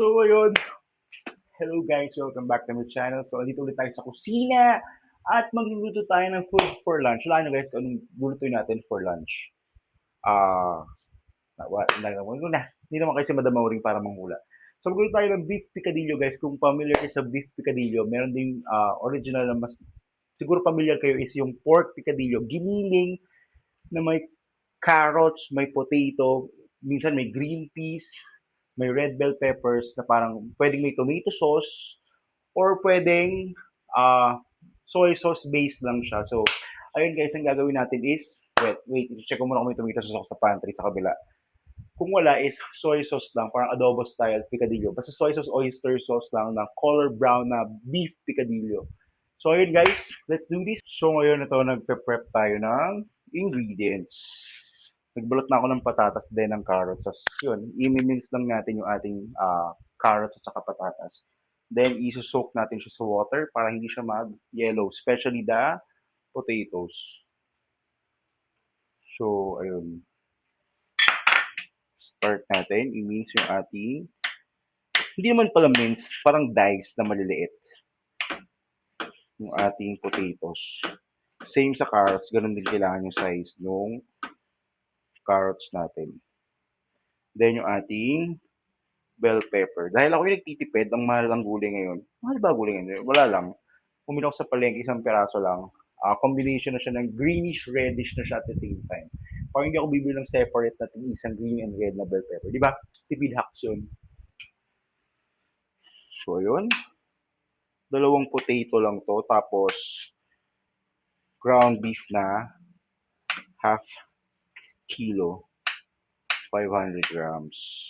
So, ayun. Hello guys, welcome back to my channel. So, dito ulit tayo sa kusina at magluluto tayo ng food for lunch. Wala na guys, kung anong lulutuin natin for lunch. Ah, nagawa ko na. Hindi naman kasi Madam Mauring para manghula. So, magluluto tayo ng beef picadillo guys. Kung familiar kayo sa beef picadillo, meron ding original na mas siguro familiar kayo is yung pork picadillo. Giniling na may carrots, may potato, minsan may green peas, may red bell peppers na parang pwedeng may tomato sauce or pwedeng uh, soy sauce based lang siya. So, ayun guys, ang gagawin natin is, wait, check ko muna kung may tomato sauce ako sa pantry sa kabila. Kung wala is soy sauce lang, parang adobo style picadillo. Basta soy sauce, oyster sauce lang ng color brown na beef picadillo. So ayun guys, let's do this. So ngayon ito, nagpe-prep tayo ng ingredients. Nagbalot na ako ng patatas din ng carrots. So yun, i-mince lang natin yung ating carrots at saka patatas. Then isusok natin siya sa water para hindi siya mag-yellow, especially the potatoes. So ayun, start natin, i-mince yung ating, hindi naman pala mince, parang dice na maliliit yung ating potatoes. Same sa carrots, ganun din kailangan yung size ng carrots natin. Then yung ating bell pepper. Dahil ako yung nagtitipid, ang mahal ang gulay ngayon. Mahal ba gulay ngayon? Wala lang. Pumili ako sa palengke, isang peraso lang. Combination na siya ng greenish, reddish na siya at the same time. Parang hindi ako bibili ng separate na isang green and red na bell pepper. Di ba? Tipid hacks yun. So, yun. Dalawang potato lang to. Tapos, ground beef na half kilo. 500 grams.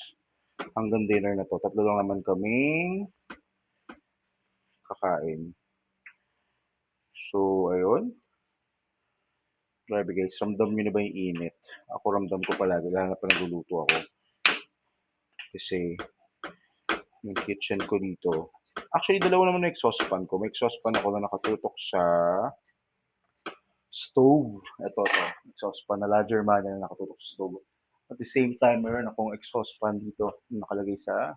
Hanggang dinner na to. Tatlo lang naman kaming kakain. So, ayun. Grabe guys, ramdam nyo na ba yung init? Ako ramdam ko palagi, lalo na pa nagluluto ako. Kasi, yung kitchen ko dito. Actually, dalawa naman yung exhaust fan ko. May exhaust fan ako na nakatutok sa stove. Ito. Exhaust fan na La Germania na nakatutok sa stove. At the same time, meron akong exhaust fan dito na nakalagay sa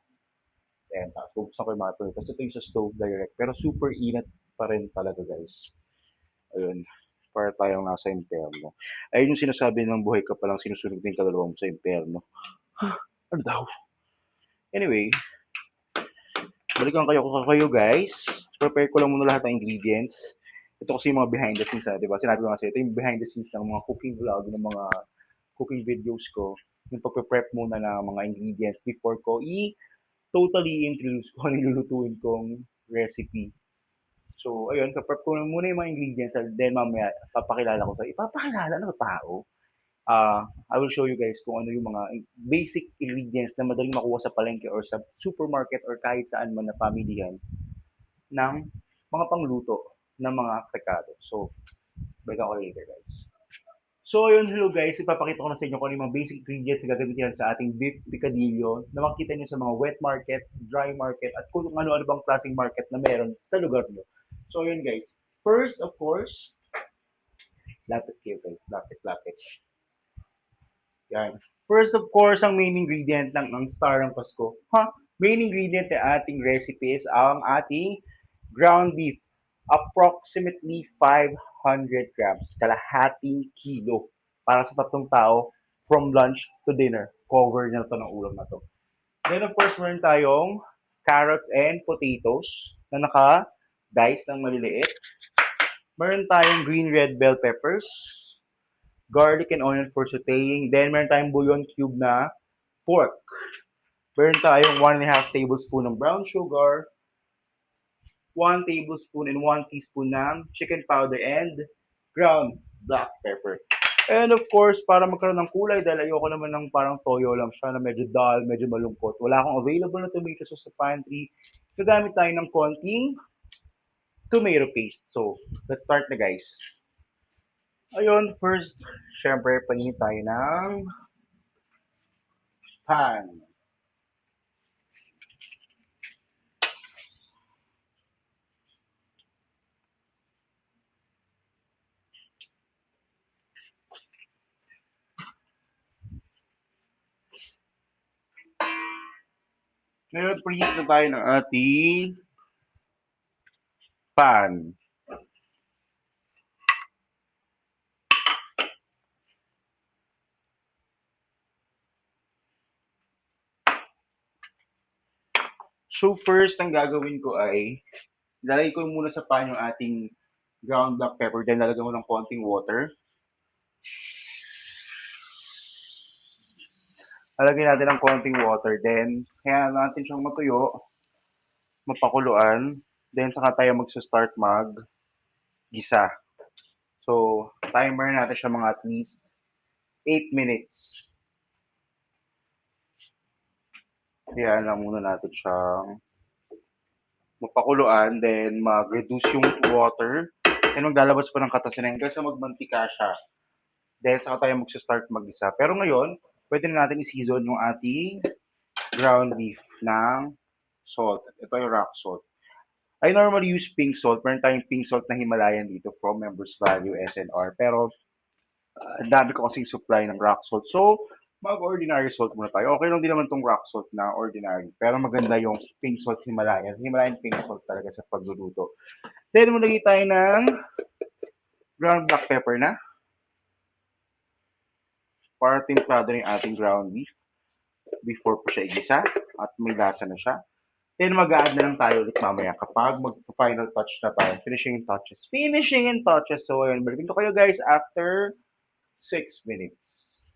tapos bubuksan ko yung mga ito. Tapos ito yung sa stove direct. Pero super init pa rin talaga guys. Ayun. Para tayong nasa impyerno. Ayun yung sinasabi ng buhay ka palang sinusunod din kaluluwa mo sa impyerno. Ano daw? Anyway, balikan kayo guys. Prepare ko lang muna lahat ng ingredients. Ito kasi yung mga behind the scenes, di ba? Sinabi ko kasi, ito yung behind the scenes ng mga cooking vlog, ng mga cooking videos ko. Yung pagpe-prep muna ng mga ingredients before ko totally introduce ko ano yung lulutuin kong recipe. So, ayun, kaprep ko muna yung mga ingredients and then mamaya papakilala ko sa ipapakilala ng tao. I will show you guys kung ano yung mga basic ingredients na madaling makuha sa palengke or sa supermarket or kahit saan man na pamilihan ng mga pangluto ng mga rekado. So, balikan ko later guys. So, ayun, hello guys. Ipapakita ko na sa inyo kung ano yung mga basic ingredients na gagamitin sa ating beef picadillo na makikita nyo sa mga wet market, dry market, at kung ano-ano bang klaseng market na meron sa lugar nyo. So, ayun guys. First, of course, lapit kayo guys. Lapit. Yan. First, of course, ang main ingredient ng star ng Pasko. Main ingredient ng ating recipe is ang ating ground beef. Approximately 500 grams. Kalahating kilo. Para sa tatlong tao from lunch to dinner. Cover na ito ng ulam na to. Then, of course, meron tayong carrots and potatoes na naka-dice ng maliliit. Meron tayong green red bell peppers, garlic and onion for sauteing. Then, meron tayong bouillon cube na pork. Meron tayong 1.5 tablespoon ng brown sugar, 1 tablespoon and 1 teaspoon ng chicken powder and ground black pepper. And of course, para magkaroon ng kulay, dahil ayoko naman ng parang toyo lang siya na medyo dull, medyo malungkot. Wala akong available na tomato sauce sa pantry. Gagamit tayo ng konting tomato paste. So, let's start na guys. Ayun, first, syempre, paninit tayo ng pan. Ngayon, preheat na tayo ng ating pan. So first, ang gagawin ko ay, lalagay ko muna sa pan yung ating ground black pepper, then lalagyan ko ng konting water. Lalagyan natin ng konting water, then kaya natin siyang matuyo, mapakuluan, then saka tayo magsa-start mag-gisa. So, timer natin siya mga at least 8 minutes. Kaya lang muna natin siyang mapakuluan, then mag-reduce yung water, then maglalabas pa ng katasin hanggang sa magmantika siya. Then saka tayo magsa-start mag-isa. Pero ngayon, pwede na natin i-season yung ating ground beef ng salt. Ito yung rock salt. I normally use pink salt. Meron tayong pink salt na Himalayan dito from Members Value SNR. Pero ang dami ko kasing supply ng rock salt. So, mag-ordinary salt muna tayo. Okay lang din naman tong rock salt na ordinary. Pero maganda yung pink salt Himalayan. Himalayan pink salt talaga sa pagluluto. Then, mulagay tayo ng ground black pepper na. Para timplado na yung ating ground beef before po siya igisa at may lasa na siya. Then mag-a-add na lang tayo ulit mamaya kapag mag-final touch na tayo. Finishing touches. Finishing and touches. So, ayun. Balikin ko kayo guys after 6 minutes.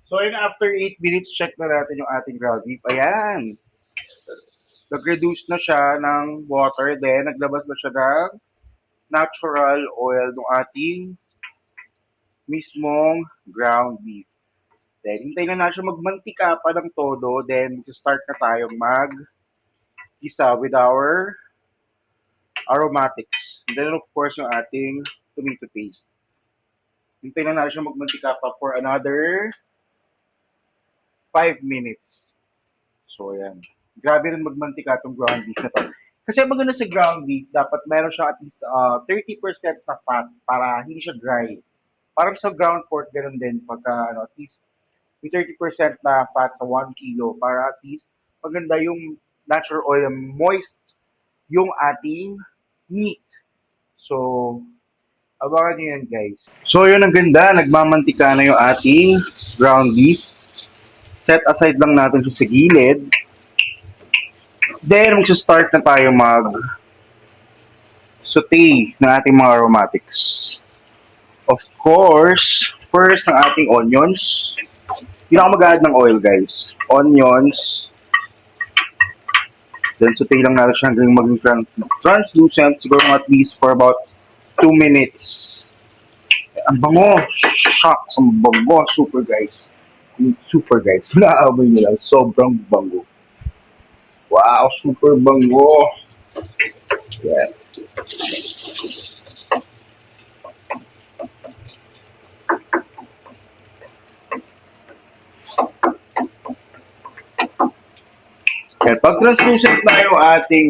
So, ayun. After 8 minutes, check na natin yung ating ground beef. Ayan. Nag-reduce na siya ng water. Then, naglabas na siya ng natural oil ng ating mismong ground beef. Then, hintayin na natin siya magmantika pa ng todo. Then, start na tayong mag-isa with our aromatics. And then, of course, yung ating tomato paste. Hintayin na natin siya magmantika pa for another 5 minutes. So, ayan. Grabe rin magmantika itong ground beef na to. Kasi maganda sa ground beef, dapat meron siya at least 30% na fat para hindi siya dry. Parang sa ground pork, ganun din. Pagka, at least may 30% na fat sa 1 kilo para at least maganda yung natural oil, moist yung ating meat. So, abangan nyo yan guys. So, yun ang ganda. Nagmamantika na yung ating ground beef. Set aside lang natin siya sa gilid. Then, magsa-start na tayo mag-saute ng ating mga aromatics. Of course, first ng ating onions. Hindi na ako mag-add ng oil, guys. Onions. Then, saute lang natin siya hanggang maging translucent. Siguro at least for about 2 minutes. Ang bango. Shucks. Ang bango. Super, guys. Super, guys. Naamoy nyo lang. Sobrang bango. Wow. Super bango. Yeah. At pag translucent na yung ating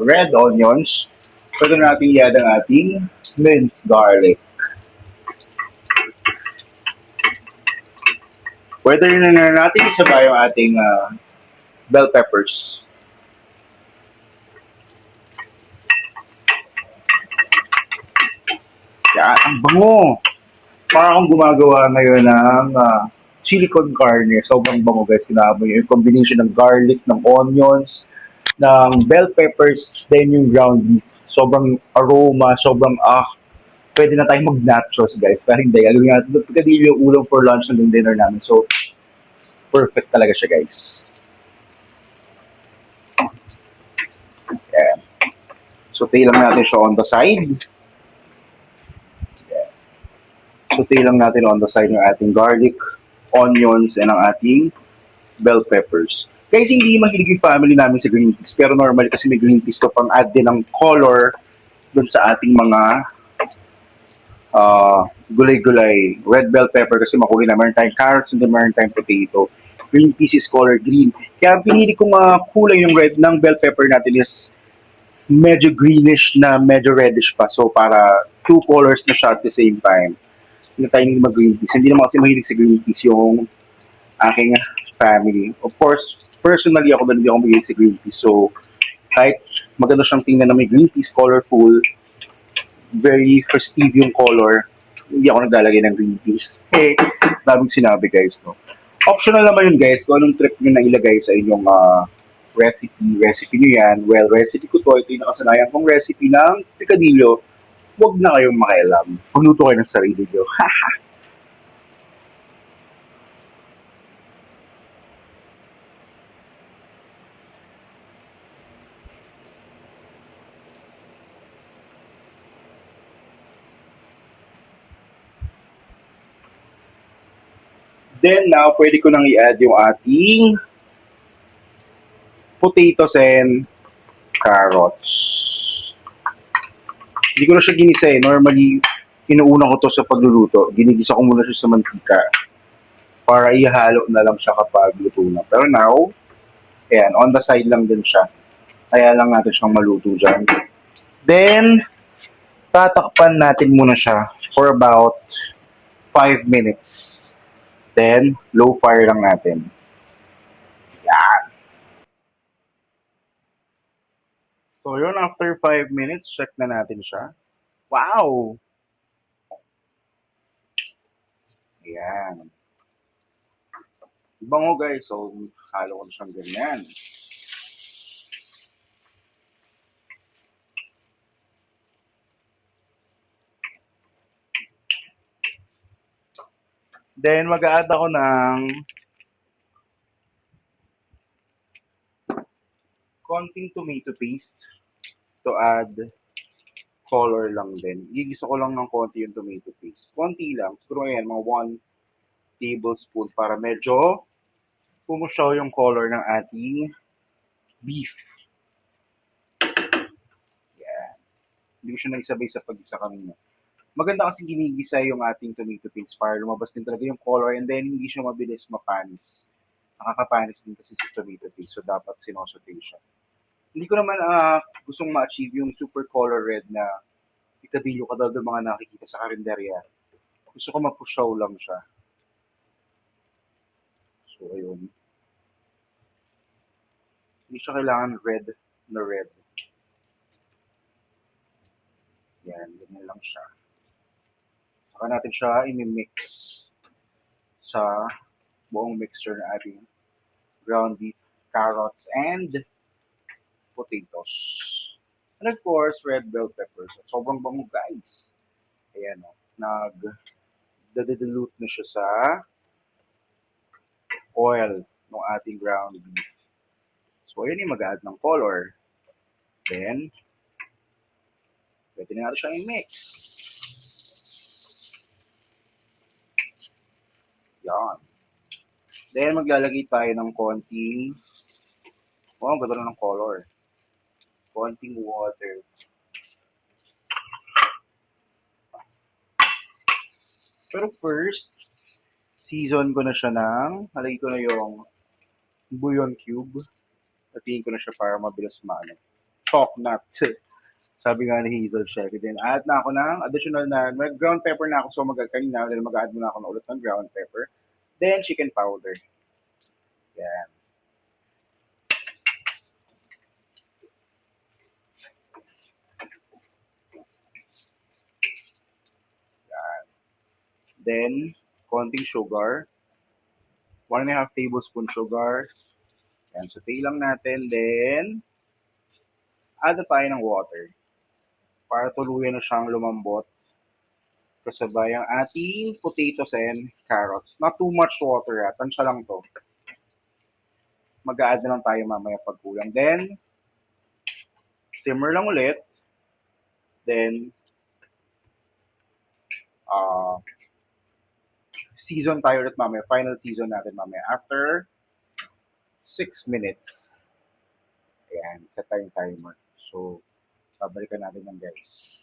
red onions, pwede natin i-add ang ating minced garlic. Pwede rin na natin isabay yung ating bell peppers. Yan, ang bango! Para akong gumagawa ngayon ng chili con carne. Sobrang bango guys. Kinaamoy nyo yung combination ng garlic, ng onions, ng bell peppers, then yung ground beef. Sobrang aroma, sobrang pwede na tayong mag-nachos guys. Pero hindi, alam natin, pagkadili yung ulam for lunch ng dinner namin. So, perfect talaga siya guys. Ayan. Saute lang natin siya on the side. Saute lang natin on the side ng ating garlic, onions, and ang ating bell peppers. Guys, hindi mahilig yung family namin sa green peas. Pero normally kasi may green peas to pang add din ng color dun sa ating mga gulay-gulay. Red bell pepper kasi makulay na. Meron tayong carrots and then meron tayong potato. Green peas is color green. Kaya pinili kong kulay yung red ng bell pepper natin is medyo greenish na medyo reddish pa. So para two colors na siya at the same time. Hindi tayo mag-green peas. Hindi naman kasi mahilig sa green peas yung aking family. Of course, personally ako hindi ako mahilig sa green peas. So, kahit maganda siyang tingnan na may green peas, colorful, very festive yung color, hindi ako naglalagay ng green peas. Eh, daming sinabi guys, no? Optional naman yun guys, kung anong trip nyo na ilagay sa inyong recipe nyo yan. Well, recipe ko to, ito yung nakasanayan kong recipe ng picadillo. Huwag na kayong makialam. Magluto kayo ng sarili nyo. Then now, pwede ko nang i-add yung ating potatoes and carrots. Hindi ko na siya ginisa eh. Normally, inuuna ko to sa pagluluto. Ginigisa ko muna siya sa mantika para ihalo na lang siya kapag luto na. Pero now, ayan, on the side lang din siya. Kaya lang natin siyang maluto dyan. Then, tatakpan natin muna siya for about 5 minutes. Then, low fire lang natin. Yan. So, yun, after 5 minutes, check na natin siya. Wow! Ayan. Bango guys, so halo ko na siyang ganyan. Then, mag-a-add ako ng konting tomato paste to add color lang din. Gigisa ko lang ng konti yung tomato paste. Konti lang. Siguro yan, mga 1 tablespoon para medyo pumusyaw yung color ng ating beef. Yan. Hindi ko siya nagsabay sa pag-isa kanina. Maganda kasi ginigisa yung ating tomato paste para lumabas din talaga yung color and then hindi siya mabilis mapanis. Nakakapanis din kasi sa tomato paste so dapat sinosote siya. Hindi ko naman gustong ma-achieve yung super color red na ikadilyo katulad ng mga nakikita sa karinderya. Gusto ko mapusyaw lang siya. So, ayun. Hindi siya kailangan red na red. Yan, ganyan lang siya. Saka natin siya i-mix sa buong mixture na ating ground beef, carrots, and potatoes. And of course, red bell peppers. Sobrang bango guys. Ayan o. Nag-dilute na siya sa oil ng ating ground beef. So, ayun yung mag-add ng color. Then, pwede na natin siyang i-mix. Yan. Then, maglalagay tayo ng konting, ang ganda ng color. Konting water. Pero first, season ko na siya halagay ko na yung bouillon cube. Natingin ko na siya para mabilis maano. Chalk nut. Sabi nga ni Hazel Chef. Then, add na ako ng additional na, ground pepper na ako. So, kanina, then mag-add muna ako na ulit ng ground pepper. Then, chicken powder. Yan. Yan. Then, konting sugar. 1.5 tablespoon sugar. Yan, saute lang natin. Then, add na tayo ng water. Para tuluyan na siyang lumambot. Kasabay ang ating potatoes and carrots. Not too much water ha. Tansya lang to. Mag-a-add na lang tayo mamaya pag kulang. Then, simmer lang ulit. Then, season tayo ulit mamaya. Final season natin mamaya. After 6 minutes. Ayan, set tayong timer. So, babalikan natin ng guys.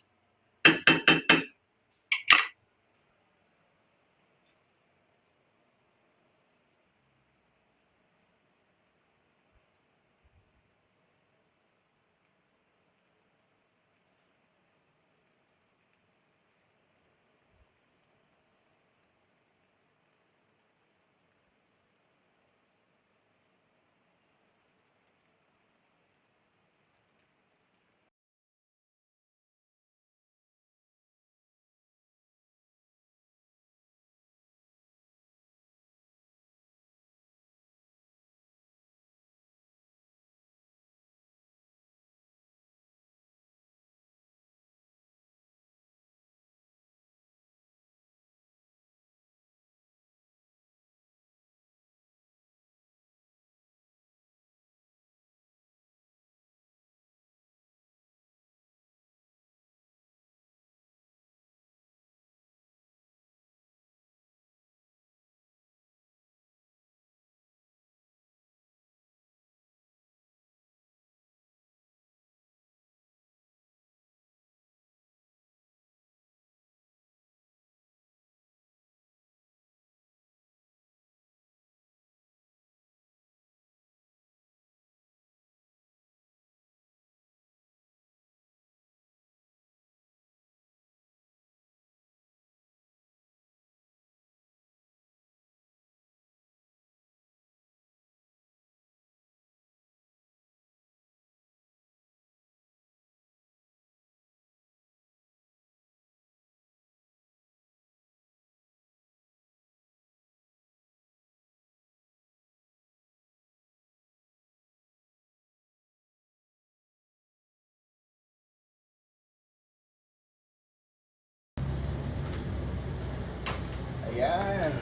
Yan.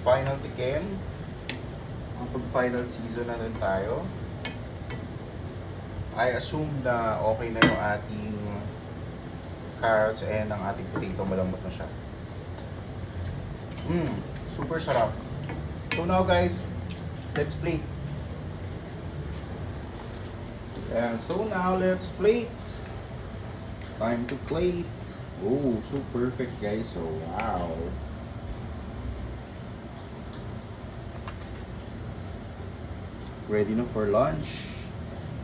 Final tikim. Ang pag-final season na rin tayo. I assume na okay na yung ating carrots and ang ating potato. Malambot na siya. Super sarap. So now guys, let's plate. And so now let's plate. Time to plate. Oh, so perfect guys. So wow. Ready na for lunch.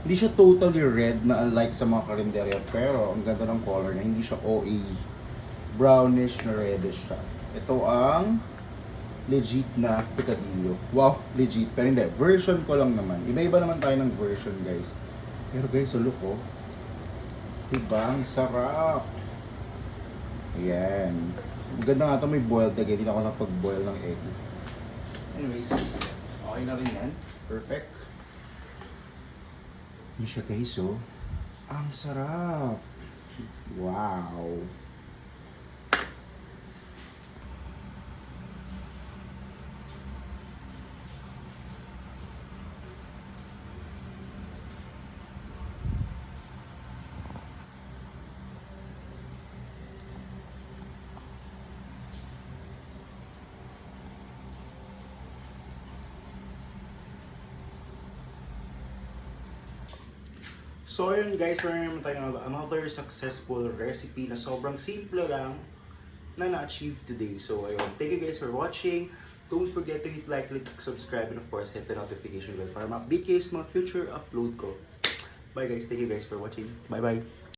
Hindi siya totally red na unlike sa mga karinderya, pero ang ganda ng color na hindi siya OA. Brownish na reddish siya. Ito ang legit na picadillo. Wow, legit. Pero hindi, version ko lang naman. Iba-iba naman tayo ng version guys. Pero guys, so look oh. Diba? Ang sarap. Ayan. Maganda nga ito, may boiled egg. Hindi na ako napag-boil ng egg. Anyways, okay na rin yan. Perfect. Yun siya guys, oh. Ang sarap. Wow. So yun guys, meron naman tayo another successful recipe na sobrang simple lang na na-achieve today. So ayun, thank you guys for watching. Don't forget to hit like, click, subscribe, and of course hit the notification bell para ma-update kayo sa mga future upload ko. Bye guys, thank you guys for watching. Bye bye.